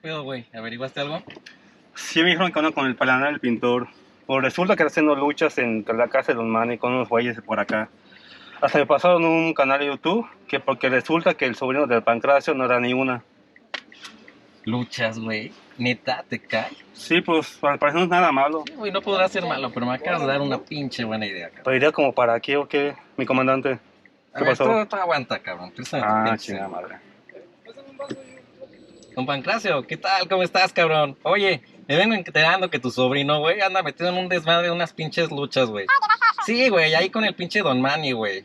pedo, güey? ¿Averiguaste algo? Sí, me dijeron que ando con el Palanal, el pintor. Pues resulta que está haciendo luchas entre la casa de Don Manny con unos güeyes de por acá. Hasta me pasaron un canal de YouTube que porque resulta que el sobrino del Pancracio no era ni una. Luchas, güey. Neta, ¿te cae? Sí, pues al parecer no es nada malo. Sí, güey, no podrá ser malo, pero me acabas de dar una pinche buena idea, cabrón. Pero iría como para aquí o qué, mi comandante. A ¿Qué ver, pasó? tú aguanta, cabrón. Préstame tu Ah, pinche chingada celular. madre. Don Pancracio, ¿qué tal? ¿Cómo estás, cabrón? Oye, me vengo enterando que tu sobrino, güey, anda metido en un desmadre de unas pinches luchas, güey. Sí, güey, ahí con el pinche Don Manny, güey.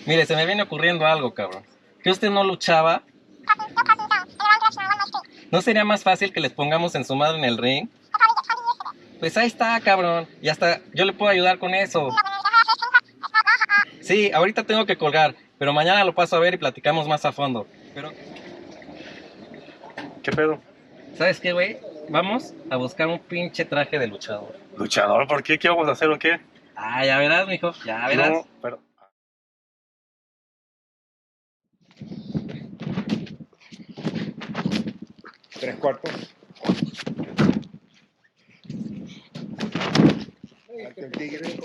Mire, se me viene ocurriendo algo, cabrón. ¿Que usted no luchaba? ¿No sería más fácil que les pongamos en su madre en el ring? Pues ahí está, cabrón. Y hasta yo le puedo ayudar con eso. Sí, ahorita tengo que colgar, pero mañana lo paso a ver y platicamos más a fondo. Pero, ¿Qué pedo? ¿sabes qué, güey? Vamos a buscar un pinche traje de luchador. ¿Luchador? ¿Por qué? ¿Qué vamos a hacer o qué? Ah, ya verás, mijo, ya verás. No, pero... Tres cuartos. El tigre.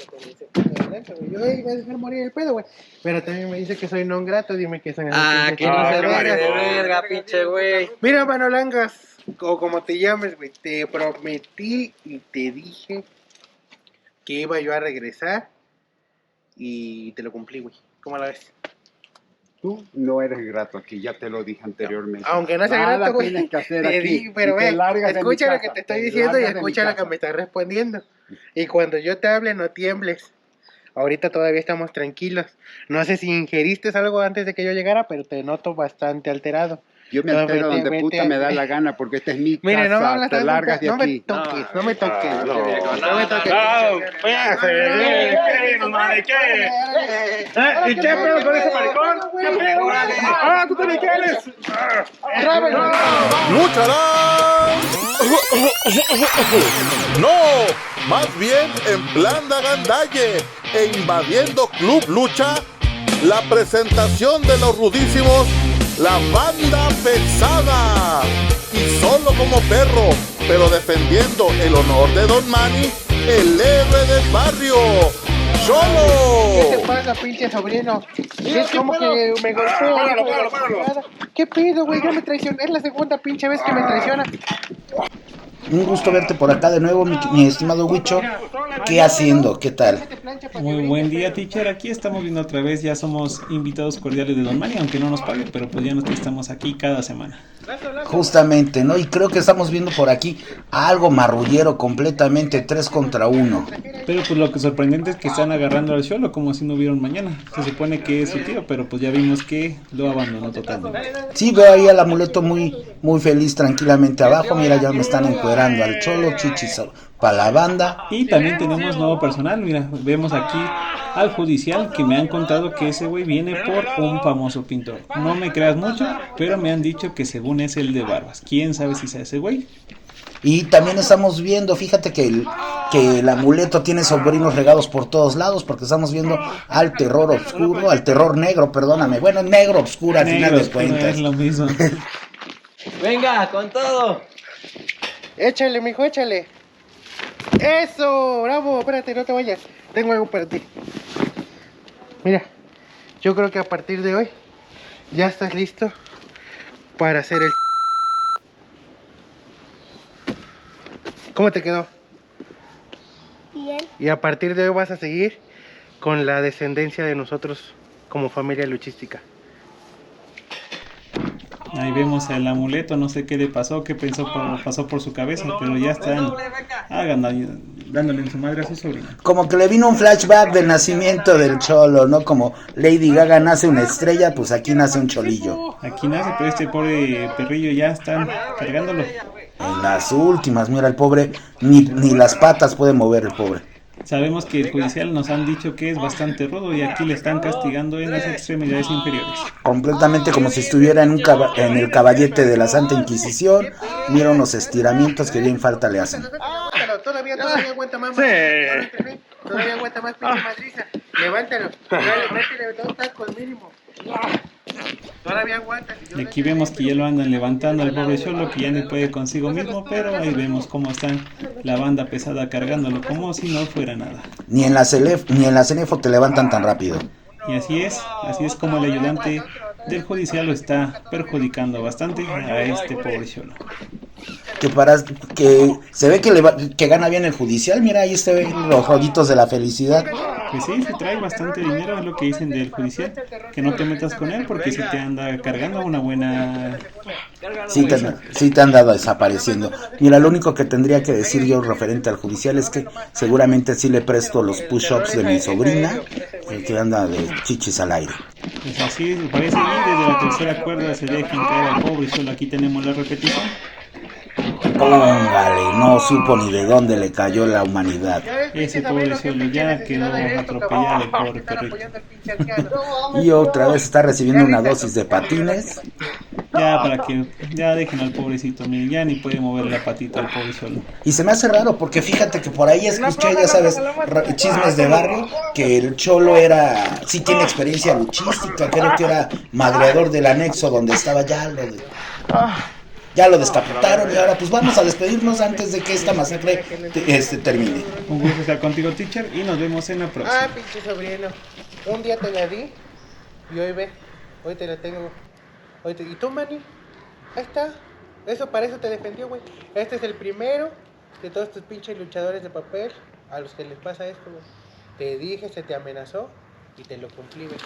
Yo iba a dejar morir el pedo, güey. Pero también me dice que soy non grato. Dime que son Ah, que no se qué vaya de maricón. verga, pinche güey. Mira, Manolangas, o como te llames, güey, te prometí y te dije que iba yo a regresar y te lo cumplí, güey. ¿Cómo la ves? Tú no eres grato aquí, ya te lo dije anteriormente. Aunque no sea Nada grato, güey. tienes que hacer Te aquí, di, pero y te ve, largas de mi escucha lo casa, que te estoy te diciendo y largas de mi escucha lo que casa. me estás respondiendo. Y cuando yo te hable, no tiembles. Ahorita todavía estamos tranquilos. No sé si ingeriste algo antes de que yo llegara, pero te noto bastante alterado. Yo me No, altero vete, donde puta vete. me da la gana, porque esta es mi Mire, no me casa, hablas te tan largas de no me aquí. toques, no me toques. no, no me toques. No, espérate, ¿qué, Don Manny, qué? ¿Y qué pedo con ese maricón? ¿Qué pedo? Ah, ¿tú también quieres? ¡Lucharán! No, más bien en plan Dagandalle e invadiendo Club Lucha, la presentación de los rudísimos, la banda pesada. Y solo como perro, pero defendiendo el honor de Don Manny, el héroe del barrio, ¿Qué te Cholo. pasa, pinche sobrino? Es como que me golpea. Páralo. ¿Qué pido, güey? Ya me traicioné. Es la segunda pinche vez que me traiciona. Un gusto verte por acá de nuevo, mi estimado Huicho. ¿Qué haciendo? ¿Qué tal? Muy buen día, teacher. Aquí estamos viendo otra vez. Ya somos invitados cordiales de Don Manny, aunque no nos pague, pero pues ya nos estamos aquí cada semana. Justamente, ¿no? Y creo que estamos viendo por aquí algo marrullero completamente, 3 contra 1. Pero pues lo que sorprendente es que están agarrando al Cholo como si no hubiera un mañana. Se supone que es su tío, pero pues ya vimos que lo abandonó totalmente. Sí, veo ahí al amuleto muy feliz, tranquilamente abajo. Mira, ya me están encuerando al Cholo, chichis para la banda. Y también tenemos nuevo personal. Mira, vemos aquí al judicial que me han contado que ese güey viene por un famoso pintor. No me creas mucho, pero me han dicho que según es el de barbas. ¿Quién sabe si sea ese güey? Y también estamos viendo, fíjate que el amuleto tiene sobrinos regados por todos lados, porque estamos viendo al terror oscuro, al terror negro, perdóname. Bueno, negro oscuro al final de cuentas. Es lo mismo. Venga, con todo. Échale, mijo, échale. ¡Eso! ¡Bravo! Espérate, no te vayas. Tengo algo para ti. Mira, yo creo que a partir de hoy ya estás listo para hacer el... ¿Cómo te quedó? Bien. Y a partir de hoy vas a seguir con la descendencia de nosotros como familia luchística. Ahí vemos el amuleto, no sé qué le pasó, qué pasó por su cabeza, pero ya están dándole en su madre a su sobrina. Como que le vino un flashback del nacimiento del Cholo, ¿no? Como Lady Gaga nace una estrella, pues aquí nace un cholillo. Aquí nace, pero este pobre perrillo ya están cargándolo. En las últimas, mira, el pobre, ni las patas puede mover el pobre. Sabemos que el judicial nos han dicho que es bastante rudo y aquí le están castigando en las extremidades inferiores. Completamente como si estuviera en el caballete de la Santa Inquisición. Mira unos estiramientos que bien falta le hacen. Todavía aguanta más. Sí. Todavía aguanta más, pinche madriza. Levántalo. Dale, métele 2 tacos mínimo. Todavía aguanta. Si yo Y le aquí echo vemos bien, que ya lo andan levantando al pobre Cholo, que ya no puede consigo mismo, pero ahí vemos cómo están la banda pesada cargándolo como si no fuera nada. Ni en la Cenefo te levantan tan rápido. Y así es como el ayudante del judicial lo está perjudicando bastante a este pobre Cholo. Que se ve que gana bien el judicial. Mira, ahí se ven los rollitos de la felicidad. Pues sí, se trae bastante dinero, es lo que dicen del judicial, que no te metas con él porque si te anda cargando una buena... Sí te han dado desapareciendo. Mira, lo único que tendría que decir yo referente al judicial es que seguramente sí le presto los push-ups de mi sobrina, que anda de chichis al aire. Pues así parece, y desde la tercera cuerda se dejan caer al pobre Cholo. Aquí tenemos la repetición. Póngale, no supo ni de dónde le cayó la humanidad. Ese pobre Cholo ya quedó atropellado, el pobre perrito. Y otra vez está recibiendo una dosis de patines. Ya para que ya dejen al pobrecito, miren, ya ni puede mover la patita al pobre Cholo. Y se me hace raro porque fíjate que por ahí escuché, ya sabes, chismes de barrio, que el Cholo sí tiene experiencia luchística, creo que era madreador del anexo donde estaba ya lo descapitaron y ahora pues vamos a despedirnos antes de que esta masacre termine. Un gusto estar contigo, teacher, y nos vemos en la próxima. pinche sobrino. Un día te la di y hoy te la tengo. ¿Y tú, Manny? Ahí está. Para eso te defendió, güey. Este es el primero de todos estos pinches luchadores de papel a los que les pasa esto, güey. Te dije, se te amenazó y te lo cumplí, güey.